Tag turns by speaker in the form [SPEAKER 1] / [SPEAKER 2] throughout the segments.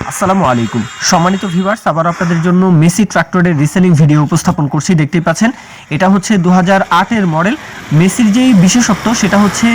[SPEAKER 1] আসসালামু আলাইকুম সম্মানিত ভিউয়ার্স, আবার আপনাদের জন্য মেসি ট্রাক্টরের রিসেলিং ভিডিও উপস্থাপন করছি। দেখতেই পাচ্ছেন এটা হচ্ছে 2008-এর মডেল। মেসির যেই বিশেষত্ব সেটা হচ্ছে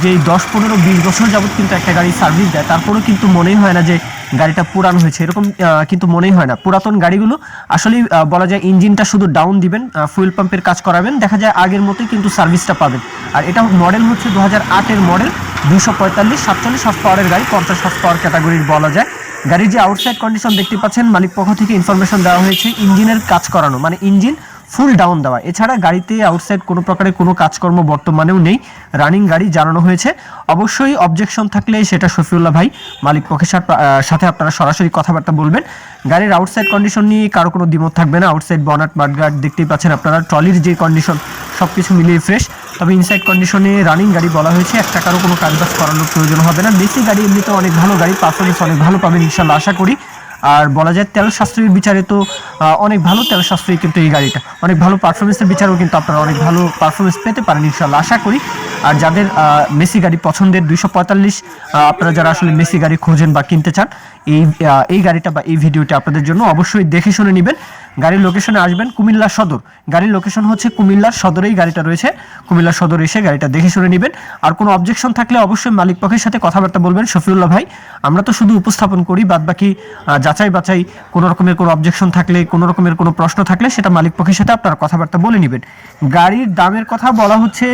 [SPEAKER 1] যেই 10-15-20 বছর যাবত কিন্তু একটা গাড়ি সার্ভিস দেয়, তারপরেও কিন্তু মনেই হয় না যে গাড়িটা পুরানো হয়েছে, এরকম কিন্তু মনেই হয় না। পুরাতন গাড়িগুলো আসলে বলা যায় ইঞ্জিনটা শুধু ডাউন দিবেন, ফুয়েল পাম্পের কাজ করাবেন, দেখা যায় আগের মতোই কিন্তু সার্ভিসটা পাবেন। আর এটা মডেল হচ্ছে 2008-এর মডেল, 245-47 হর্স পাওয়ারের গাড়ি, 50 হর্স পাওয়ার ক্যাটাগরির বলা যায়। গাড়ির যে আউটসাইড কন্ডিশন দেখতে পাচ্ছেন, মালিক পক্ষ থেকে ইনফরমেশন দেওয়া হয়েছে ইঞ্জিনের কাজ করানো, মানে ইঞ্জিন ফুল ডাউন দেওয়া। এছাড়া গাড়িতে আউটসাইড কোনো প্রকারের কোনো কাজকর্ম বর্তমানেও নেই, রানিং গাড়ি জানানো হয়েছে। অবশ্যই অবজেকশন থাকলে সেটা শফিউল্লাহ ভাই মালিক পক্ষের সাথে আপনারা সরাসরি কথাবার্তা বলবেন। গাড়ির আউটসাইড কন্ডিশন নিয়ে কারো কোনো দ্বিমত থাকবে না। আউটসাইড বনাট মাডগার্ড দেখতেই পাচ্ছেন আপনারা, ট্রলির যে কন্ডিশন সব কিছু মিলিয়ে ফ্রেশ। তবে ইনসাইড কন্ডিশনে রানিং গাড়ি বলা হয়েছে, এক টাকারও কোনো কাজবাজ করানোর প্রয়োজন হবে না। মেসি গাড়ি এমনিতে অনেক ভালো গাড়ি, পারফরমেন্স অনেক ভালো পাবেন ইনশাল্লাহ আশা করি। আর বলা যায় তেল সাশ্রয়ীর বিচারে তো অনেক ভালো তেল সাশ্রয়ী, কিন্তু এই গাড়িটা অনেক ভালো পারফরমেন্সের বিচারেও কিন্তু আপনারা অনেক ভালো পারফরমেন্স পেতে পারেন ইনশাল্লাহ আশা করি। আর যাদের মেসি গাড়ি পছন্দের 245, আপনারা যারা আসলে মেসি গাড়ি খোঁজেন বা কিনতে চান, এই গাড়িটা বা এই ভিডিওটা আপনাদের জন্য অবশ্যই দেখে শুনে নেবেন। গাড়ির লোকেশনে আসবেন কুমিল্লা সদর, গাড়ির লোকেশন হচ্ছে কুমিল্লার সদরেই গাড়িটা রয়েছে। কুমিল্লা সদর এসে গাড়িটা দেখে শুনে নেবেন। আর কোনো অবজেকশন থাকলে অবশ্যই মালিক পক্ষের সাথে কথাবার্তা বলবেন। শফিউল্লাহ ভাই, আমরা তো শুধু উপস্থাপন করি, বাদ বাকি যাচাই বাছাই কোনো রকমের কোনো অবজেকশন থাকলে, কোনো রকমের কোনো প্রশ্ন থাকলে সেটা মালিক পক্ষের সাথে আপনারা কথাবার্তা বলে নেবেন। গাড়ির দামের কথা বলা হচ্ছে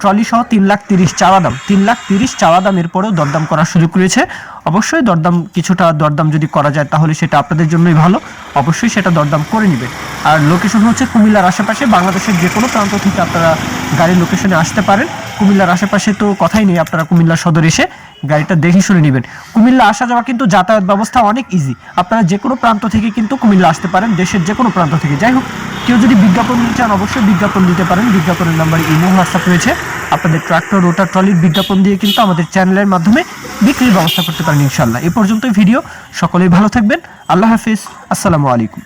[SPEAKER 1] ট্রলি সহ 3,30,000 চাওয়া দাম, 3,30,000 চাওয়া দাম। এরপরেও দরদাম করার সুযোগ রয়েছে। অবশ্যই দরদাম কিছুটা দরদাম যদি করা যায় তাহলে সেটা আপনাদের জন্যই ভালো, অবশ্যই সেটা দরদাম করে নেবেন। আর লোকেশন হচ্ছে কুমিল্লার আশেপাশে, বাংলাদেশের যে কোনো প্রান্ত থেকে আপনারা গাড়ির লোকেশনে আসতে পারেন। কুমিল্লার আশেপাশে তো কথাই নেই, আপনারা কুমিল্লা সদর এসে গাড়িটা দেখে শুনে নেবেন। কুমিল্লা আসা যাওয়া কিন্তু যাতায়াত ব্যবস্থা অনেক ইজি, আপনারা যে কোনো প্রান্ত থেকে কিন্তু কুমিল্লা আসতে পারেন, দেশের যে কোনো প্রান্ত থেকে। যাই হোক, কেউ যদি বিজ্ঞাপন নিতে চান অবশ্যই বিজ্ঞাপন দিতে পারেন। বিজ্ঞাপনের নাম্বারে ইমো হোয়াটসঅ্যাপ রয়েছে, আপনাদের ট্রাক্টর রোটার ট্রলির বিজ্ঞাপন দিয়ে কিন্তু আমাদের চ্যানেলের মাধ্যমে বিক্রির ব্যবস্থা করতে পারেন ইনশাল্লাহ। এ পর্যন্তই ভিডিও, সকলেই ভালো থাকবেন, আল্লাহ হাফিজ, আসসালামু আলাইকুম।